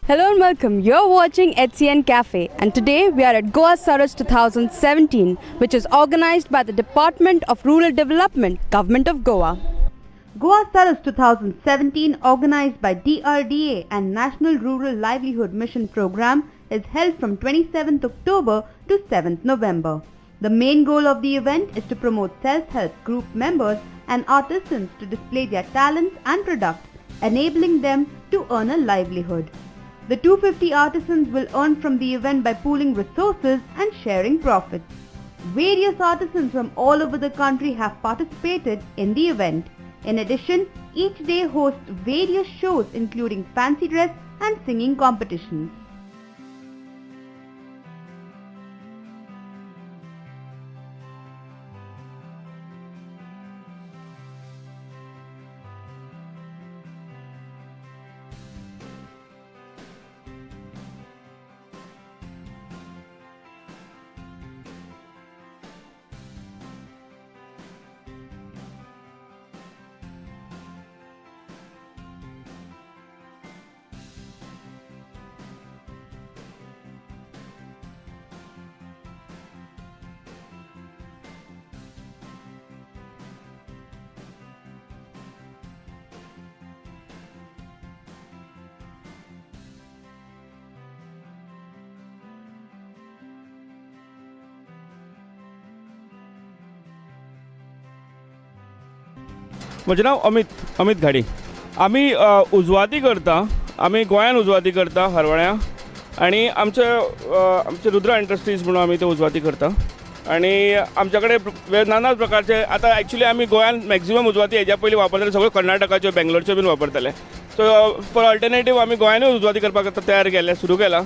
Hello and welcome. You're watching HCN Cafe, and today we are at Goa Saras 2017, which is organized by the Department of Rural Development, Government of Goa. Goa Saras 2017, organized by DRDA and National Rural Livelihood Mission Program, is held from 27th October to 7th November. The main goal of the event is to promote self-help group members and artisans to display their talents and products, enabling them to earn a livelihood. The 250 artisans will earn from the event by pooling resources and sharing profits. Various artisans from all over the country have participated in the event. In addition, each day hosts various shows including fancy dress and singing competitions. म्हजें नांव अमित घाडी. आमी उजवाती करता. आमी गोंयान उजवाती करता हरवळ्या आनी आमचे Rudra industries म्हणून आमी ते उजवाती करता. आनी आमचे कडेन नाना प्रकारचे आतां एक्चुली आमी गोंयान मॅक्झिमम उजवाती हेज्या पयलीं वापरताले सगळ्यो कर्नाटकाच्यो बेंगलोरच्यो बीन वापरताले. सो फॉर अल्टरनेटीव आमी गोंयानूय उजवाती करपाक तयार केले सुरू केला.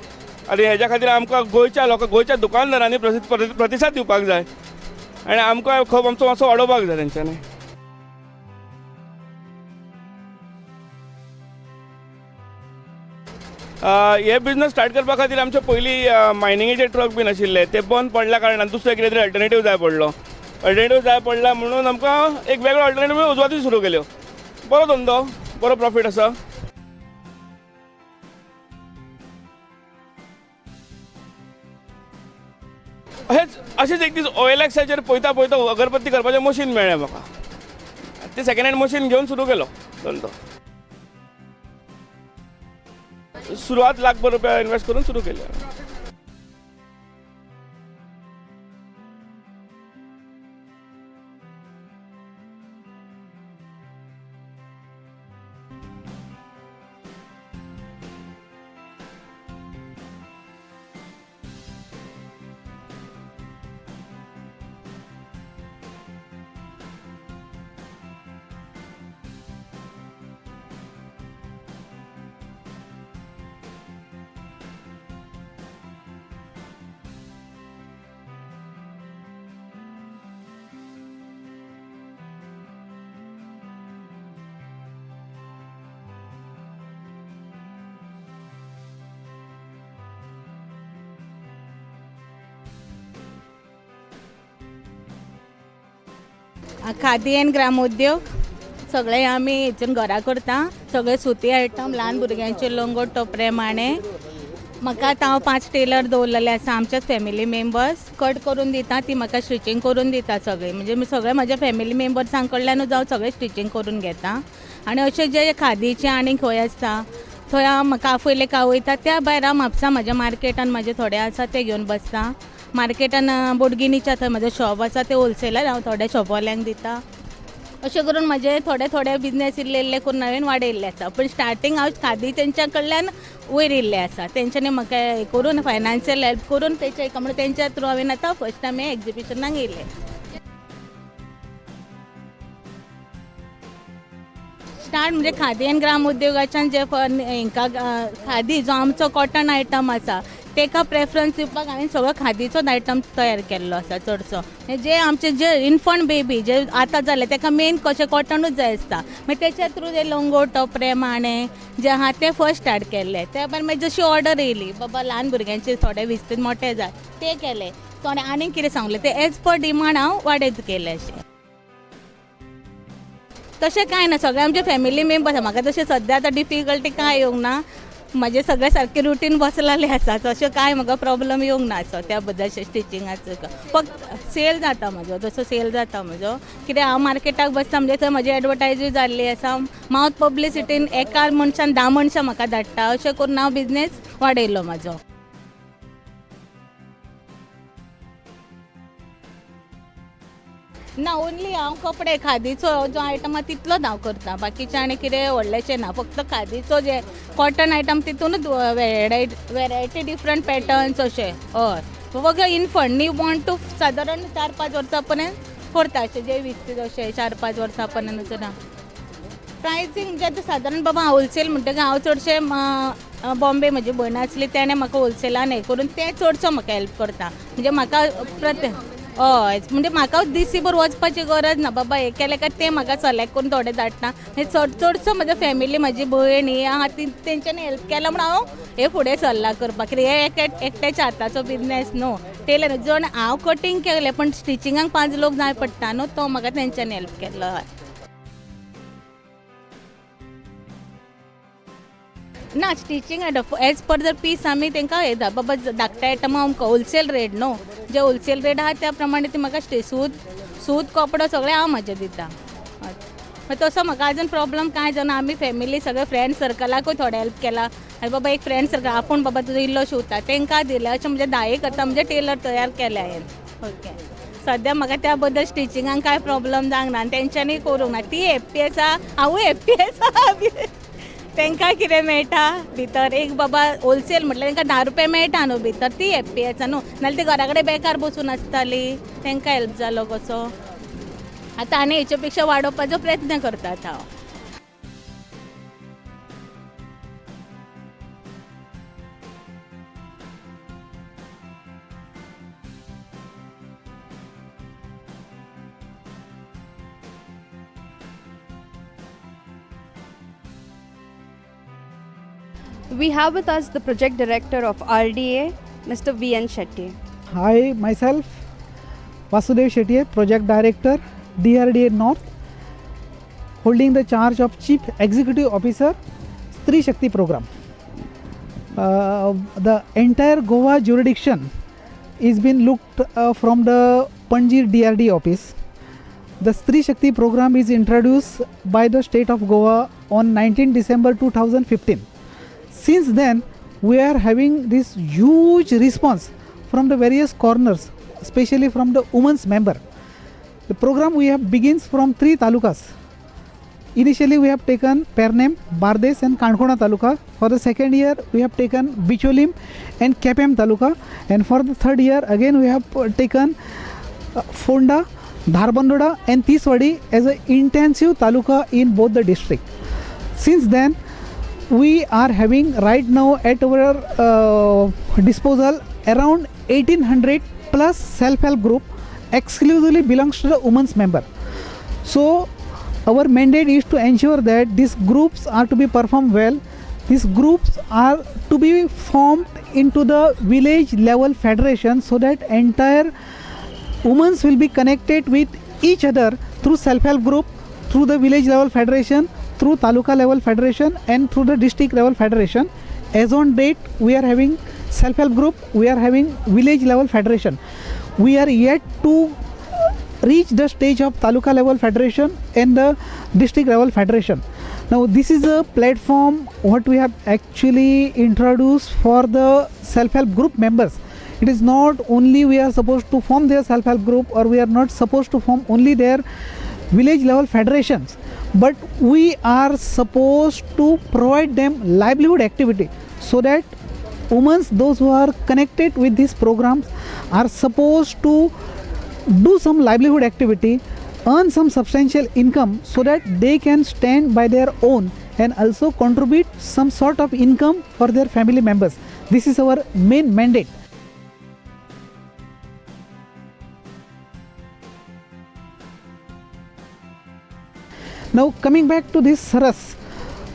आनी हेज्या खातीर आमकां गोंयच्या दुकानदारांनी प्रतिसाद दिवपाक जाय आनी आमकां खप आमचो मातसो वाडोवपाक जाय तेंच्यांनी. हे बिझनस स्टार्ट करपा खातीर आमचे पयलीं मायनिंगेचे ट्रक बीन आशिल्ले ते बंद पडल्या कारणान दुसरो कितें तरी अल्टरनेटीव जाय पडला म्हणून आमकां एक वेगळो अल्टरनेटीव उजवाती सुरू केल्यो. बरो धंदो, बरो प्रॉफीट आसा. अशेंच एक दीस OLXाचेर पळयता अगरबत्ती करपाचें मशीन मेळ्ळें म्हाका. ते सेकंड हँड मशीन घेवन सुरू केलो धंदो. सुरवात ₹1,00,000 इन्वेस्ट करून सुरू केली. खादी एंड ग्रामोद्योग सगळे आमी हेतून घरा करता. सगळे सुती आयटम, ल्हान भुरग्यांचे लंगोट, टोपरे, माणे. म्हाका आतां हांव 5 टेलर दवरलेले आसा. आमचेच फॅमिली मेंबर्स कट करून दिता, ती म्हाका स्टिचींग करून दिता सगळे. म्हणजे सगळे म्हाज्या फॅमिली मेंबर्सां कडल्यानूच हांव सगळे स्टिचींग करून घेता. आनी अशें जे खादीचे आनी खंय आसता थंय हांव म्हाका आफयले वयता त्या भायर हांव म्हापसा म्हाज्या मार्केटान म्हाजे थोडे आसा ते घेवन बसता. मार्केटान बोडगिनीच्या थंय म्हजें शॉप आसा ते होलसेलार हांव थोड्या शॉपवाल्यांक दिता. अशें करून म्हाजे थोडे बिझनेस इल्ले करून हांवें वाडयल्ले आसा. पूण स्टार्टींग हांव खादी तेंच्या कडल्यान वयर येयल्लें आसा. तेंच्यांनी म्हाका हें करून फायनान्शियल हेल्प करून तेंच्या थ्रू हांवें आतां फर्स्ट टायम हें एक्झिबिशनाक येयलें. स्टार्ट म्हणजे खादी एंड ग्राम उद्योगाच्यान जे हांकां खादी जो आमचो कॉटन आयटम आसा तेका प्रेफरन्स दिवपाक हांवें सगळो खादीचोच आयटम तयार केल्लो आसा चडसो. जे आमचे जे इन्फंट बेबी जे आतां जाले तेका मेन कशें कॉटनूच जाय आसता. मागीर तेच्या थ्रू जे लंगोट, टोपरे, माणे जे आहा ते फर्स्ट स्टार्ट केल्ले. त्या भायर मागीर जशी ऑर्डर येयली बाबा ल्हान भुरग्यांचे थोडे विस्तीत मोठे जाय ते केले. थोडे आनीक कितें सांगलें ते एज पर डिमांड हांव वाडयत केलें अशें. तशें कांय ना, सगळे आमचे फॅमिली मेंबर्स. म्हाका तशें सद्या आतां डिफिकल्टी कांय येवंक ना. म्हजे सगळे सारखे रुटीन बसलेले आसा तशें कांय म्हाका प्रॉब्लम येवंक ना सो त्या बद्दल स्टिचिंगाचो फक्त सेल जाता म्हजो तसो सेल जाता म्हजो कित्याक हांव मार्केटाक बसता म्हणजे थंय म्हजी एडवर्टायजूय जाल्ली आसा माउथ पब्लिसिटीन एका मनशान 10 मनशां म्हाका धाडटा अशें करून हांव बिझनेस वाडयलो म्हाजो. ना ओन्ली हांव कपडे खादीचो जो आयटम आहा तितलोच हांव करता बाकीचें आनी कितें व्हडलेंचें ना फक्त खादीचो जे कॉटन आयटम तितूनच वेरायटी डिफरंट पॅटर्न्स अशें हय फक्त इन फंड वॉन्ट टू सादारण 4-5 वर्सां पर्यंत करता अशें जे विकता अशें 4-5 वर्सां पर्यंत ना. प्रायसींग म्हणजे आतां सादारण बाबा होलसेल म्हणटकीर हांव चडशें बॉम्बे म्हजी भयण आसली तेणें म्हाका होलसेलान हें करून तें चडसो म्हाका हेल्प करता म्हणजे म्हाका हय म्हणजे म्हाका दिसभर वचपाची गरज ना बाबा हें केलें काय तें म्हाका सिलेक्ट करून थोडें धाडटा चडसो म्हजो फॅमिली म्हजी भयण ही आहा ती तेंच्यांनी हेल्प केला म्हणून हांव हे फुडें सरला करपाक कित्याक हे एकट्याच्या हाताचो बिझनेस न्हू टेलर जण हांव कटींग केलें पण स्टिचिंगाक 5 लोक जाय पडटा न्हू तो म्हाका तेंच्यांनी हेल्प केलो. हय ना stitching as per the piece आमी तांकां येता बाबा धाकट्या आयटमा आमकां होलसेल रेट न्हू जे होलसेल रेट आहा त्या प्रमाणे ती म्हाका सूत कपडो सगळें हांव म्हाजें दिता तसो म्हाका आजून प्रॉब्लम कांय जावना आमी फॅमिली सगळे फ्रेंड सर्कलाकूय थोडे हेल्प केला आनी बाबा एक फ्रेंड सर्कल आपूण बाबा तुजो इल्लो शिवता तांकां दिलें अशें म्हणजे 10 करता म्हणजे टेलर तयार केले हांवें. ओके सद्या म्हाका त्या बद्दल स्टिचिंगाक कांय प्रॉब्लम जावंक ना आनी तेंच्यांनी करूंक ना ती हॅप्पी आसा हांवूय हॅप्पी आसा तांकां कितें मेळटा भितर एक बाबा होलसेल म्हटल्यार तांकां 10 रुपया मेळटा न्हू भितर ती हॅप्पी आसा न्हू नाल्यार ती घरा कडेन बेकार बसून आसताली तांकां हेल्प जालो कसो आतां आनी हेचे पेक्षा वाडोवपाचो प्रयत्न करतात हांव. We have with us the project director of RDA, Mr. V.N. Shetty. Hi, myself Vasudev Shetty, project director, DRDA North, holding the charge of Chief Executive Officer, Stri Shakti program. The entire Goa jurisdiction is been looked from the Panji DRD office. The Stri Shakti program is introduced by the state of Goa on 19 December 2015. Since then, we are having this huge response from the various corners, especially from the women's member. The program we have begins from 3 talukas. Initially, we have taken Pernem, Bardes and Kankhona taluka. For the second year, we have taken Bicholim and Kepem taluka. And for the third year, again we have taken Fonda, Dharbandoda and Tiswadi as an intensive taluka in both the district. Since then, we are having right now at our disposal around 1800 plus self-help group exclusively belongs to the women's member. So our mandate is to ensure that these groups are to be performed well. These groups are to be formed into the village level federation so that entire women will be connected with each other through self-help group, through the village level federation, through taluka level federation and through the district level federation. As on date, we are having self-help group, we are having village level federation. We are yet to reach the stage of taluka level federation and the district level federation. Now this is a platform what we have actually introduced for the self-help group members. It is not only we are supposed to form their self-help group or we are not supposed to form only their village level federations, but we are supposed to provide them livelihood activity so that women, those who are connected with these programs, are supposed to do some livelihood activity, earn some substantial income so that they can stand by their own and also contribute some sort of income for their family members. This is our main mandate. Now coming back to this Saras,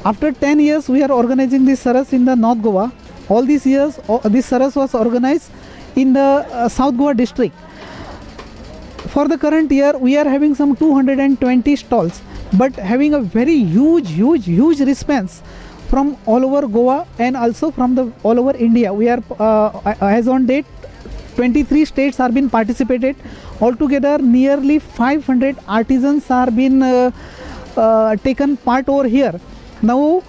after 10 years we are organizing this Saras in the North Goa. All these years this Saras was organized in the South Goa district. For the current year we are having some 220 stalls, but having a very huge response from all over Goa and also from the all over India. We are as on date 23 states are been participated. Altogether nearly 500 artisans are been taken part over here. Now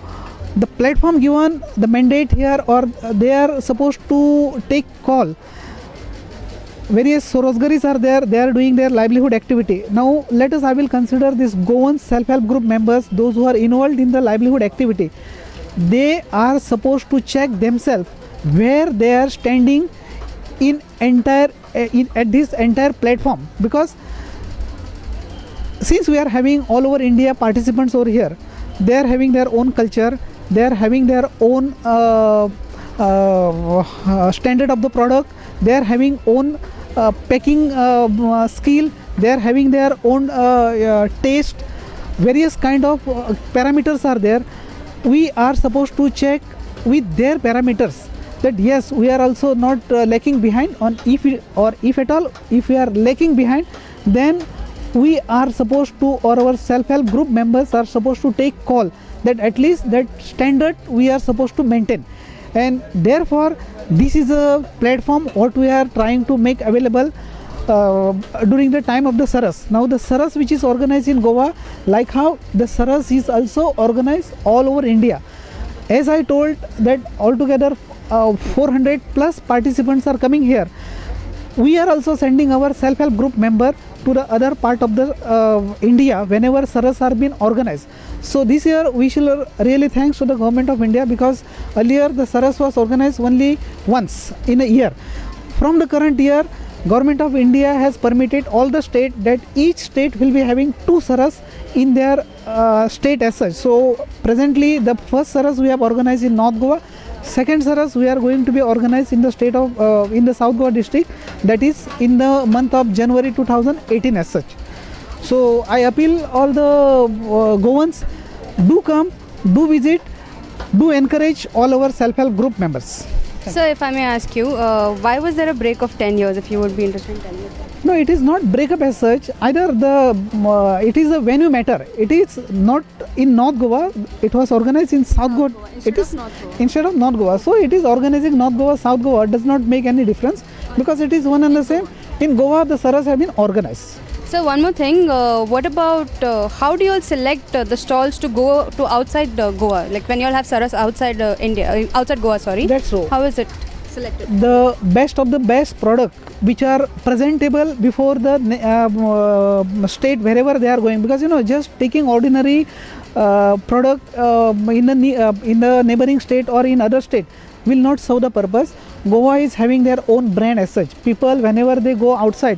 the platform given the mandate here, or they are supposed to take call. Various Sorosgaris are there, they are doing their livelihood activity. Now let us, I will consider this Goan self-help group members, those who are involved in the livelihood activity. They are supposed to check themselves where they are standing in entire at this entire platform, because since we are having all over India participants over here, they are having their own culture, they are having their own standard of the product, they are having own packing skill, they are having their own taste, various kind of parameters are there. We are supposed to check with their parameters that yes, we are also not lacking behind on, if at all if we are lacking behind, then we are supposed to, or our self-help group members are supposed to take call that at least that standard we are supposed to maintain. And therefore this is a platform what we are trying to make available during the time of the Saras. Now the Saras which is organized in Goa, like how the Saras is also organized all over India. As I told that altogether 400 plus participants are coming here. We are also sending our self-help group member to the other part of the India whenever Saras are being organized. So this year we shall really thanks to the government of India, because earlier the Saras was organized only once in a year. From the current year, government of India has permitted all the state that each state will be having 2 Saras in their state as such. So presently the first Saras we have organized in North Goa. Second Saras we are going to be organized in the state of in the South Goa district, that is in the month of January 2018 as such. So I appeal all the Goans, do come, do visit, do encourage all our self-help group members. So if I may ask you, why was there a break of 10 years, if you would be interested in telling us that? No, it is not breakup as such. Either the it is a venue matter. It is not in North Goa. It was organized in South Goa. It is instead of North Goa. So it is organizing North Goa, South Goa. Does not make any difference, because it is one and the same. In Goa, the Saras have been organized. So one more thing, what about how do you all select the stalls to go to outside Goa? Like when you all have Saras outside India, outside Goa, sorry. That's so. How is it selected? The best of the best product which are presentable before the state wherever they are going, because just taking ordinary product in the neighboring state or in other state will not serve the purpose. Goa is having their own brand as such. People whenever they go outside,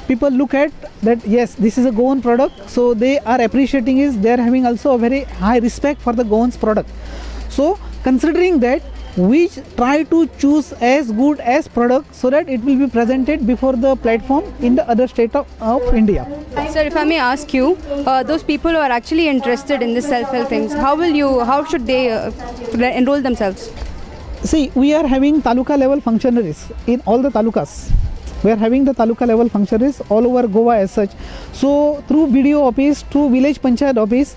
people look at that, yes, this is a Goan product, so they are appreciating is they are having also a very high respect for the Goan's product. So considering that, we try to choose as good as product so that it will be presented before the platform in the other state of India. Sir, if I may ask you, those people who are actually interested in the self-help things, how should they enroll themselves? See, we are having taluka level functionaries in all the talukas. We are having the taluka level functionaries all over Goa as such. So through BDO office, through village panchayat office,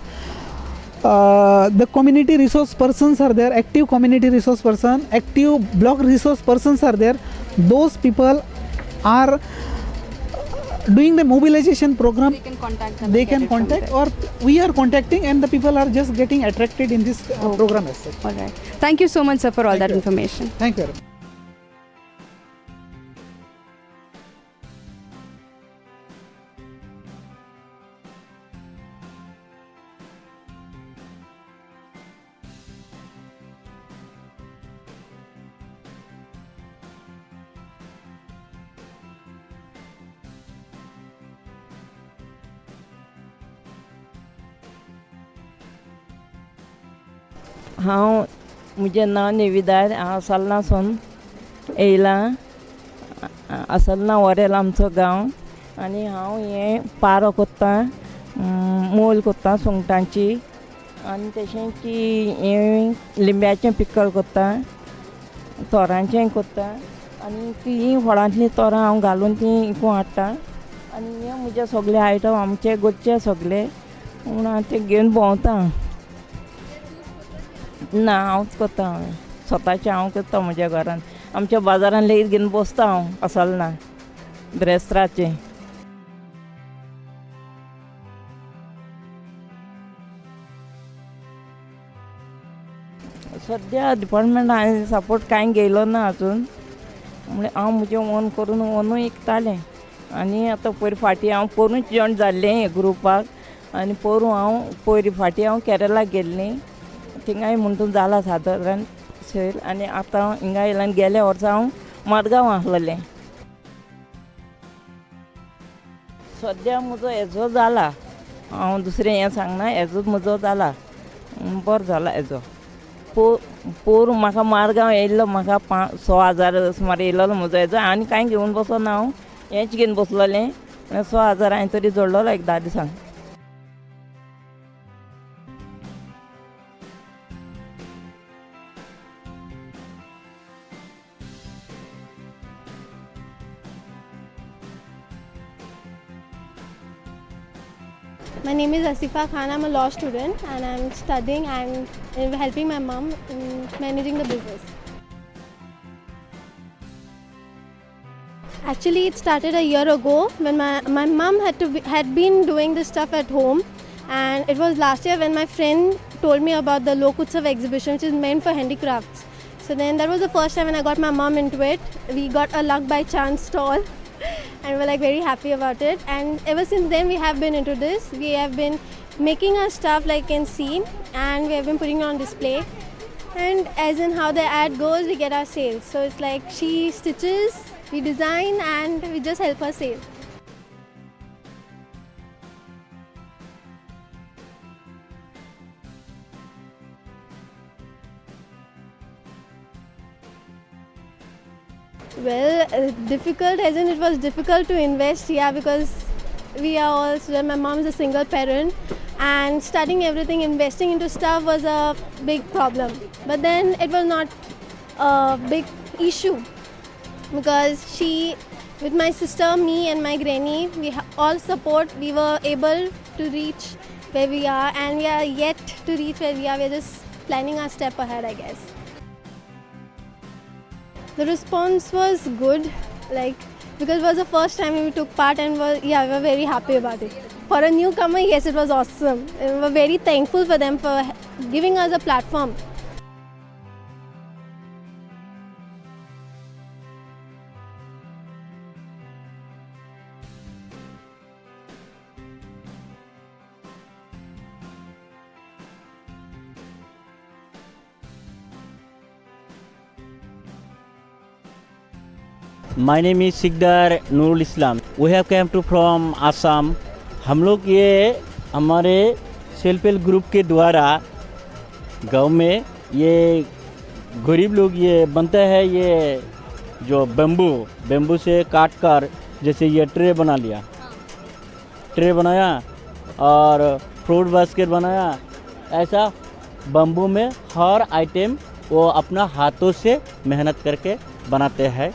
the community resource persons are there, active community resource person, active block resource persons are there. Those people are doing the mobilization program. They can contact them. They can contact, or we are contacting, and the people are just getting attracted in this program as such. All right. Thank you so much, sir, for all that information. Thank you very much. म्हजें नांव नेविदार, हांव सालनासून येयलां. आसलना Varrell आमचो गांव, आनी हांव हें पारो कोत्तां, मोल कोत्तां सुंगटांची, आनी तशें की हें लिंब्याचें पिकल कोत्तां, तोरांचें कोत्तां, आनी तीं व्हळांतलीं तोरां हांव घालून तीं विकूं हाडटां. आनी हे म्हजे सगळे आयटम आमचे गोंयचे सगळे, म्हूण हांव ते घेवन भोंवतां. ना हांवच करता स्वताचें हांव करता म्हज्या घरान आमच्या बाजारान लेगीत घेवन बसता हांव आसलना ब्रेस्ताचें सद्या डिपार्टमेंट हांवें सपोर्ट कांय घेयलो ना आजून म्हणजे हांव म्हजें ओन करून ओनूय विकतालें आनी आतां पयर फाटीं हांव पोरूंच जॉयन जाल्लें हे ग्रुपाक आनी पोरूं हांव पयर फाटीं हांव केरलाक गेल्लें थिंगाय म्हणटून जाला सादारण सेल आनी आतां हिंगा येयला आनी गेल्या वर्सा हांव मडगांव आसलेलें सद्या म्हजो हेजो जाला हांव दुसरें हें सांगना हेजोच म्हजो जाला बरो जाला हेजो पोरूं म्हाका मारगांव येयल्लो म्हाका 6,000 सुमार येयलो म्हजो हेजो आनी कांय घेवन बसोना हांव हेंच घेवन बसलोलें 6,000 हांवें तरी जोडलोलो एक 10 दिसांक My name is Asifa Khan. I'm a law student and I'm studying and helping my mom in managing the business. Actually, it started a year ago when my mom had been doing this stuff at home, and it was last year when my friend told me about the Lok Utsav exhibition, which is meant for handicrafts. So then that was the first time when I got my mom into it. We got a luck by chance stall. And we're like very happy about it, and ever since then we have been into this. We have been making our stuff like in scene, and we have been putting it on display, and as in how the ad goes we get our sales. So it's like she stitches, we design, and we just help her sell. Well, difficult as in it was difficult to invest, yeah, because we are also, my mom is a single parent and studying everything, investing into stuff was a big problem. But then it was not a big issue because she, with my sister, me and my granny, we all support, we were able to reach where we are, and we are yet to reach where we are. We're just planning our step ahead, I guess. The response was good, like because it was the first time we took part, and we were very happy about it. For a newcomer, yes, it was awesome. We were very thankful for them for giving us a platform. My name is Sigdar Nurul Islam. We have come to from Assam. हम लोग ये हमारे self help group के द्वारा गांव में ये गरीब लोग ये बनता है, ये जो बेम्बू से काट कर जैसे ये ट्रे बना लिया, ट्रे बनाया और फ्रूट बास्केट बनाया। ऐसा बम्बू में हर आइटम वो अपना हाथों से मेहनत करके बनाते हैं,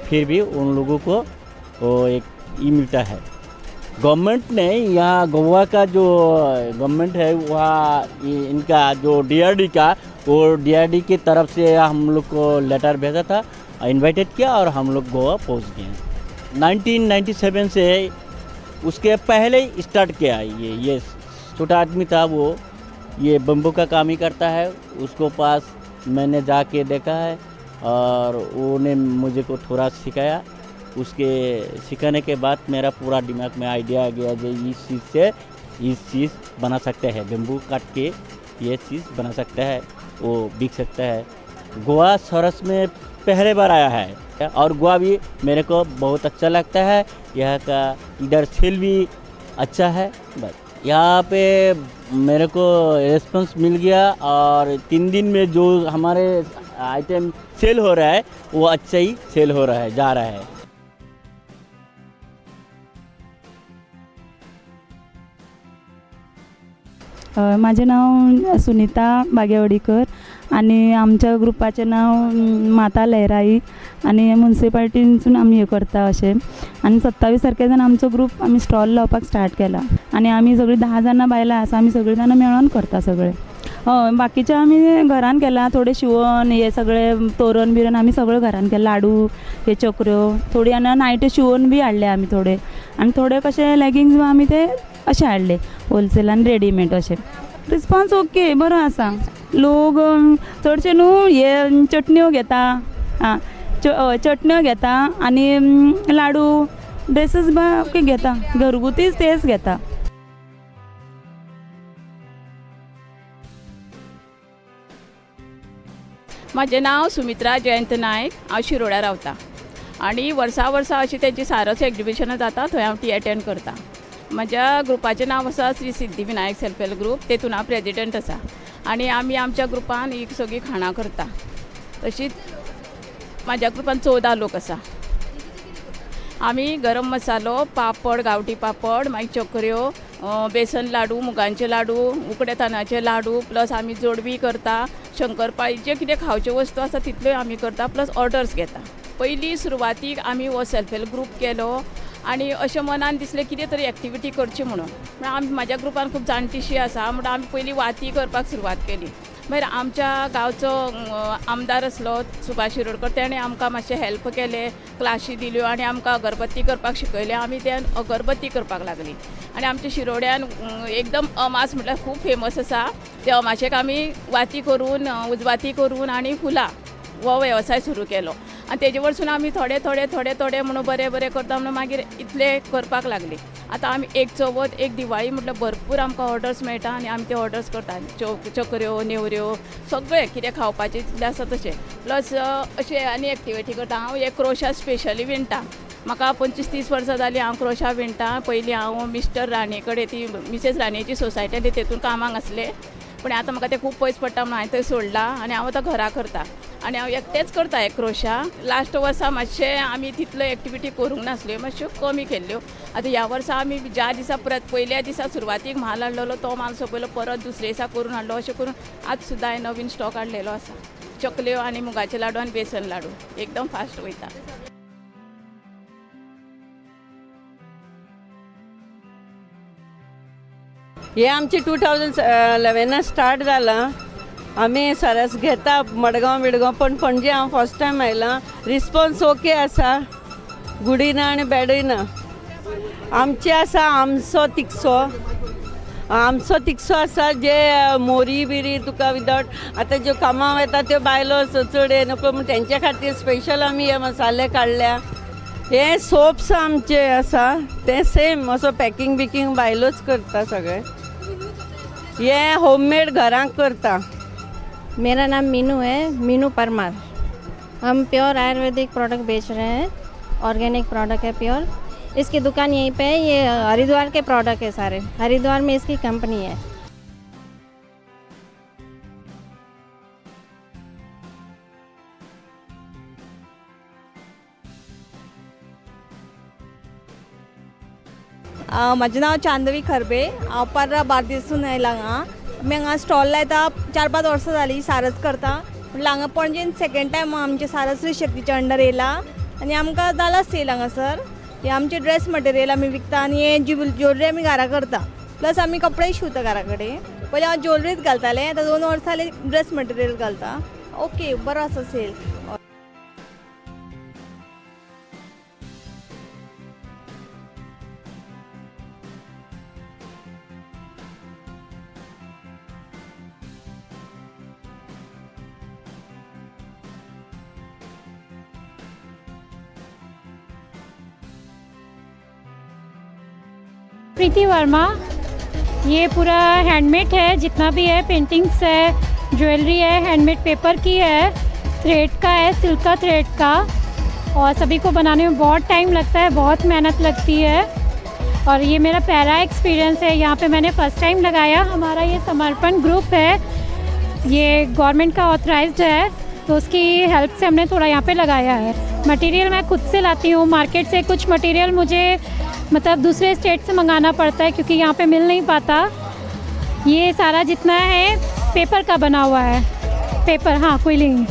फिर भी उन लोगों को वो एक ई मिलता है। गवर्नमेंट ने यहाँ गोवा का जो गवर्नमेंट है वहाँ इनका जो डीआरडी का, वो डीआरडी की तरफ से हम लोग को लेटर भेजा था, इनवाइटेड किया और हम लोग गोवा पहुँच गए। 1997 से उसके पहले ही स्टार्ट किया। ये छोटा आदमी था, वो ये बम्बू का काम ही करता है। उसको पास मैंने जाके देखा है और उन्होंने मुझे को थोड़ा सिखाया। उसके सिखाने के बाद मेरा पूरा दिमाग में आइडिया आ गया जो इस चीज़ से इस चीज़ बना सकते हैं, बेम्बू काट के ये चीज़ बना सकता है, वो बिक सकता है। गोवा सरस में पहले बार आया है और गोवा भी मेरे को बहुत अच्छा लगता है। यहाँ का इधर सेल भी अच्छा है। बस यहाँ पे मेरे को रिस्पॉन्स मिल गया और 3 दिन में जो हमारे आइटम सेल हो रहा है वो अच्छा ही सेल हो रहा है, जा रहा है। माझे नाव सुनीता बागेवडीकर आणि आमच्या ग्रुपाचें नाव माता लहराई आणि म्युन्सिपाल्टीसून आमी हे करता अशें। आणि 27 तारखेच्यान आमचो ग्रुप आमी स्टॉल लावपाक स्टार्ट केला आणि आमी सगळीं 10 जाणां बायलां आसा, आमी सगळीं जाणां मेळोन करता सगळे। हय बाकीचे आमी घरान केला, थोडे शिवण हे सगळे तोरण बिरण आमी सगळं घरान केला, लाडू हे चकऱ्यो थोडी आनी नायट्यो शिवून बी हाडले आमी थोडे, आनी थोडे कशे लेगिंग्स आमी ते अशे हाडले होलसेलान रेडीमेड अशे. रिस्पॉन्स ओके बरो आसा. लोक चडशे न्हू हे चटण्यो घेता, आं चटण्यो घेता आनी लाडू ड्रेसीस बा ओके घेता, घरगुतीच तेच घेता. म्हजें नांव सुमित्रा जयंत नायक, हांव शिरोड्या रावतां आनी वर्सा वर्सा अशी तेंची सारस एग्जिबिशनां जाता थंय हांव ती एटेंड करतां. म्हज्या ग्रुपाचें नांव आसा Shri Siddhivinayak self help group, तेतून हांव प्रेजिडेंट आसा आनी आमी आमच्या ग्रुपान ही सगळीं खाणां करता. तशीच म्हाज्या ग्रुपान 14 लोक आसा. आमी गरम मसालो, पापड, गांवठी पापड, मागीर चकऱ्यो, बेसन लाडू, मुगांचे लाडू, उकडे तांदळाचे लाडू, प्लस आमी जोडवी करता, शंकरपाळी जे कितें खावच्यो वस्तू आसा तितल्यो आमी करता, प्लस ऑर्डर्स घेता. पयलीं सुरवातीक आमी हो सेल्फ हेल्प ग्रूप केलो आनी अशें मनान दिसलें कितें तरी एक्टिविटी करची म्हणून. आमी म्हाज्या ग्रुपान खूब जाणटीशी आसा म्हणून आमी पयलीं वाती करपाक सुरवात केली. मागीर आमच्या गांवचो आमदार आसलो सुभाष शिरोडकर, तेणें आमकां मातशें हेल्प केलें, क्लासी दिल्यो आनी आमकां अगरबत्ती करपाक शिकयलें. आमी ते अगरबत्ती करपाक लागलीं आनी आमच्या शिरोड्यान एकदम अमास म्हटल्यार खूब फेमस आसा. ते अमाशेक आमी वाती करून, उजवाती करून आनी फुलां हो वेवसाय सुरू केलो आनी तेजे वरसून आमी थोडे थोडे थोडे थोडे म्हणून बरें बरें करता म्हणून मागीर इतले करपाक लागली. आतां आमी एक चवथ, एक दिवाळी म्हटल्यार भरपूर आमकां ऑर्डर्स मेळटा आनी आमी ते ऑर्डर्स करता. चकऱ्यो, नेवऱ्यो सगळें कितें खावपाचें जितलें आसा तशें, प्लस अशें आनी एक्टिविटी करता. हांव हे क्रोशा स्पेशली विणटा. म्हाका 25-30 वर्सां जालीं हांव क्रोशा विणटा. पयलीं हांव मिस्टर राणे कडेन, ती मिसेस राणेची सोसायटी तेतून कामाक आसलें, पण आतां म्हाका तें खूब पयस पडटा म्हणून हांवें थंय सोडलां आनी हांव आतां घरा करता आनी हांव एकटेंच करता हे क्रोशा. लास्ट वर्सा मातशें आमी तितल्यो एक्टिविटी करूंक नासल्यो, मातश्यो कमी केल्ल्यो. आतां ह्या वर्सा आमी ज्या दिसा परत पयल्या दिसा सुरवातीक म्हाल हाडलेलो तो म्हाल सोंपयलो, परत दुसरे दिसा करून हाडलो. अशें करून आज सुद्दां हांवें नवीन स्टॉक हाडलेलो आसा. चकल्यो आनी मुगाचे लाडू आनी बेसन लाडू एकदम फास्ट वयता. हे आमचे 2011 स्टार्ट जालां. आमी सरस घेता मडगांव बिडगांव, पण पणजे हांव फर्स्ट टायम आयलां. रिस्पॉन्स ओके आसा, गुडी ना आनी बॅडूय ना. आमचे आसा आमचो तिकसो आसा, जे मोरी बिरी तुका विदावट आतां ज्यो कामां वता त्यो बायलो चड हे नको म्हण तेंच्या खातीर स्पेशल आमी हे मसाले काडल्या. हे सोप्स आमचे आसा ते सेम असो पॅकिंग बिकींग बायलोच करता सगळे. ये होममेड घरांक करता. मेरा नाम मीनू है, मीनू परमार. हम प्योर आयुर्वेदिक प्रोडक्ट बेच रहे हैं, ऑर्गेनिक प्रोडक्ट है प्योर. इसकी दुकान यहीं पे है. ये हरिद्वार के प्रोडक्ट है सारे, हरिद्वार में इसकी कंपनी है. म्हजें नांव चांदवी खरबे, हांव पर्रा बार्देसून आयलां हांगा. आमी हांगा स्टॉल लायता 4-5 वर्सां जालीं, सारस करता. म्हटल्यार हांगा पणजेन सेकंड टायम आमचे सारस श्री शक्तीच्या अंडर येयला आनी आमकां जाला सेल हांगासर. हे आमचे ड्रेस मटेरियल आमी विकता आनी हे ज्वेलरी आमी घरा करता, प्लस आमी कपडे शिवता घरा कडेन. पयलीं हांव ज्वेलरीच घालतालें, आतां 2 वर्सां जालीं ड्रेस मटेरियल घालता. ओके, बरो आसा सेल. प्रीति वर्मा. ये पूरा हैंडमेड है, जितना भी है, पेंटिंग्स है, ज्वेलरी है, हैंडमेड पेपर की है, थ्रेड का है, सिल्क का थ्रेड का. और सभी को बनाने में बहुत टाइम लगता है, बहुत मेहनत लगती है. और ये मेरा पहला एक्सपीरियंस है यहाँ पे, मैंने फ़र्स्ट टाइम लगाया. हमारा ये समर्पण ग्रुप है, ये गवर्नमेंट का ऑथराइज्ड है, तो उसकी हेल्प से हमने थोड़ा यहाँ पे लगाया है. मटेरियल मैं खुद से लाती हूँ मार्केट से. कुछ मटेरियल मुझे मतलब दूसरे स्टेट से मंगाना पड़ता है क्योंकि यहाँ पे मिल नहीं पाता. ये सारा जितना है पेपर का बना हुआ है, पेपर, हाँ, क्विलिंग.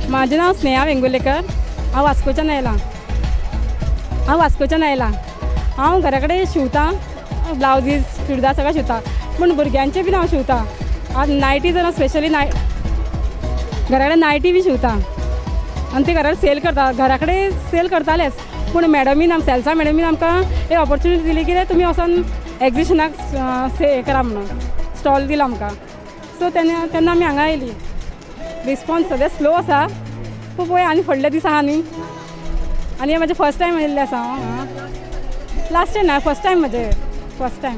माझे नाव स्नेहा वेंगुर्लेकर. हांव वास्कोच्यान आयलां. हांव घरा कडेन शिवतां, ब्लावजीस चुडीदार सगळें शिवतां, पूण भुरग्यांचे बीन हांव शिवतां. आतां नायटी जर स्पेशली घरा कडेन नायटी बी शिवतां आनी ते घरा सेल करता. घरा कडेन सेल करतालेच, पूण मॅडमीन सेल्सा मॅडमीन आमकां एक ऑपॉर्च्युनिटी दिली की तुमी वचून एग्जिबिशनाक हे करा म्हणून स्टॉल दिलो आमकां. सो तेन्ना आमी हांगा येयली. रिस्पॉन्स सद्या स्लो आसा, पूण पळय आनी फुडले दीस आहा न्ही. आनी हे म्हाजें फर्स्ट टायम येयल्लें आसा हांव. लास्ट टायम ना, फर्स्ट टायम म्हजें फर्स्ट टायम.